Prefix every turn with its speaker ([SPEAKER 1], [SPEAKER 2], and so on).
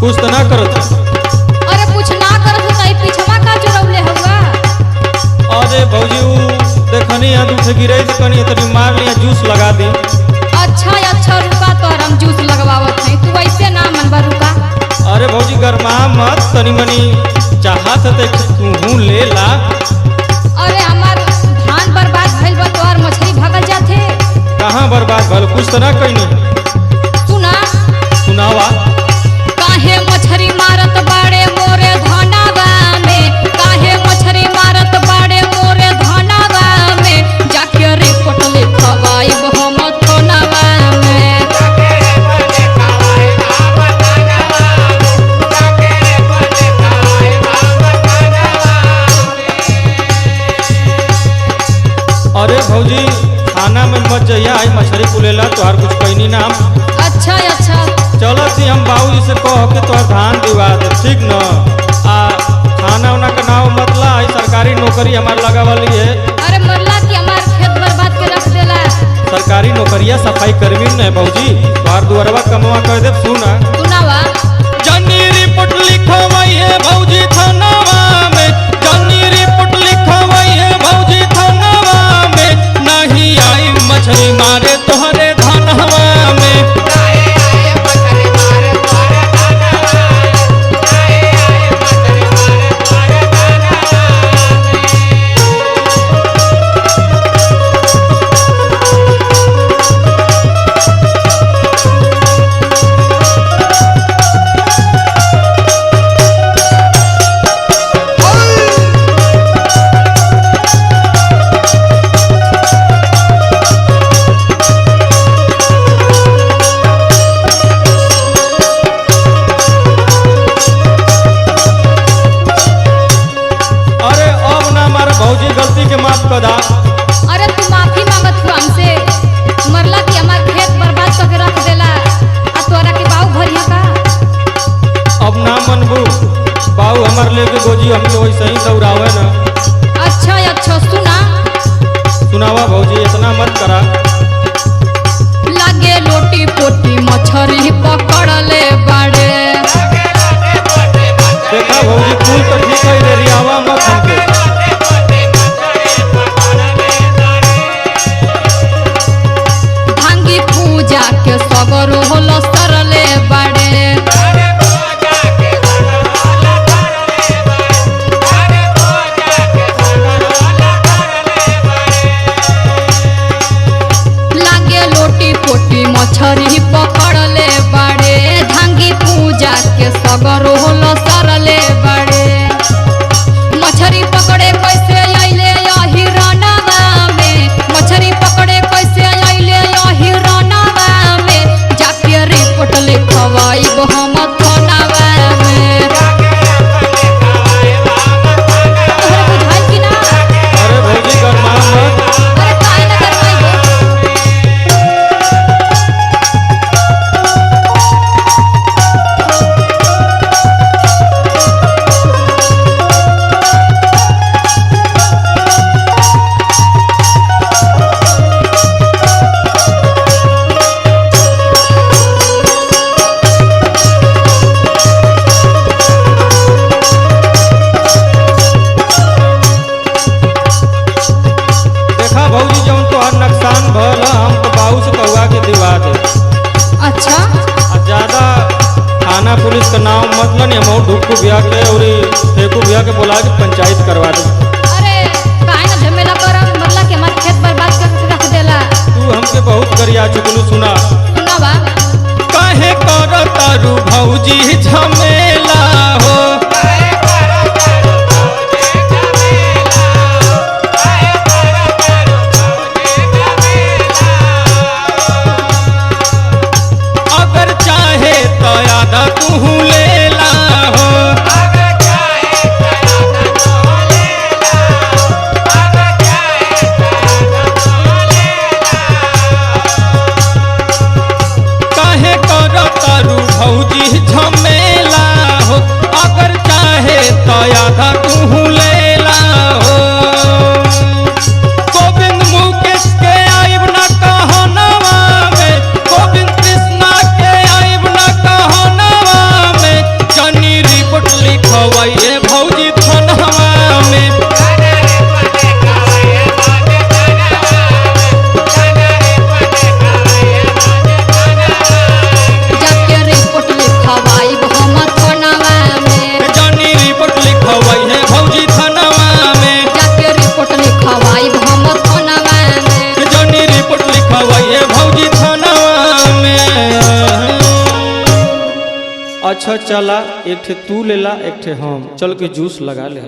[SPEAKER 1] कुछ तो ना करत।
[SPEAKER 2] अरे कुछ ना करत है पीछवा का चोरौले हुआ।
[SPEAKER 1] अरे भौजी देखनी है दूसरे गिरे से कनी तनी मार लिया जूस लगा दे।
[SPEAKER 2] अच्छा अच्छा रुका तो हम जूस लगवावत है तू ऐसे ना मनबा रुका।
[SPEAKER 1] अरे भौजी गरमा मत तनी मनी चाहत है तू ले ला।
[SPEAKER 2] अरे हमार धान बर्बाद भइल बा तोर मछली भागल जाथे।
[SPEAKER 1] कहां बर्बाद भल कुछ तो ना कइनी।
[SPEAKER 2] सुना
[SPEAKER 1] सुनावा।
[SPEAKER 2] काहे मछरी मारत बाड़े मोरे धनावा में, काहे मछरी मारत बाड़े मोरे धनावा में, जाके रिपोर्ट लिखवाई हम थोनावा में।
[SPEAKER 1] अरे भौजी खाना में मत जइया आई मछली कुलेला तोहार कुछ कइनी ना।
[SPEAKER 2] अच्छा अच्छा
[SPEAKER 1] चलो थी हम बाबूजी से कह के तोहर धान दिवा दे ठीक न। आ खाना उना का नाव मतला आई सरकारी नौकरी हमार लगावली है।
[SPEAKER 2] अरे मरला की हमार खेत बर्बाद के रख देला।
[SPEAKER 1] सरकारी नौकरिया सफाई कर्मी न भौजी तोहार दुआरवा कमवा कर दे। सुना
[SPEAKER 2] सुनावा।
[SPEAKER 1] जनी रिपोर्ट लिखवाई है भौजी थानावा में, जनी रिपोर्ट लिखवाई है भौजी थानावा में, नहीं आई मछली मारे तोहरे धनवा में। गलती के माफ कर दा।
[SPEAKER 2] अरे तू माफी मांगत हुआ हमसे। मरला की हमार खेत बर्बाद करके रख देला आ तोरा के बाऊ भरिया का।
[SPEAKER 1] अब ना मनबू बाऊ हमार लेके गोजी हमके वैसे ही दौड़ावे ना।
[SPEAKER 2] अच्छा अच्छा सुना।
[SPEAKER 1] सुनावा भौजी इतना मत करा।
[SPEAKER 2] लागे लोटी पोटी मछरी पकड़ले बाड़े।
[SPEAKER 1] देखा भौजी फूल तो ठीक है रे रियावा मत हमके।
[SPEAKER 2] पूजा के सगरो होलो सरले बाड़े। लागे लोटी पोटी मछरी पकड़ले बाड़े, धांगी पूजा के सगरो होलो सरले बाड़े। मछरी पकड़े कैसे आइले यही रनवा में, मछरी पकड़े कैसे आइले यही रनवा में, जाके रिपोर्ट लिखवाई हम थोनावा में। तोहरा बुझाई कि ना।
[SPEAKER 1] अरे भौजी गरमा मत।
[SPEAKER 2] अरे काहे ना करवाई हो।
[SPEAKER 1] देखा भौजी जौन तोहार नुकसान भल हम तो बाऊ से कहुआ के दिवा दे।
[SPEAKER 2] अच्छा
[SPEAKER 1] ज्यादा थाना पुलिस का नाम मतलब नहीं हम ढुक्कू बिया के और फेंकू बिया के बोला के पंचायत करवा दे।
[SPEAKER 2] अरे काहे ना झमेला करम। मरला के हमार खेत बर्बाद करके रख देला।
[SPEAKER 1] तू हमके बहुत गरिया चुकलू। सुना
[SPEAKER 2] सुनावा।
[SPEAKER 1] काहे करतारू भौजी झमेला हो। अच्छा चला, एक ठे तू लेला एक ठे हम, चल के जूस लगा ले।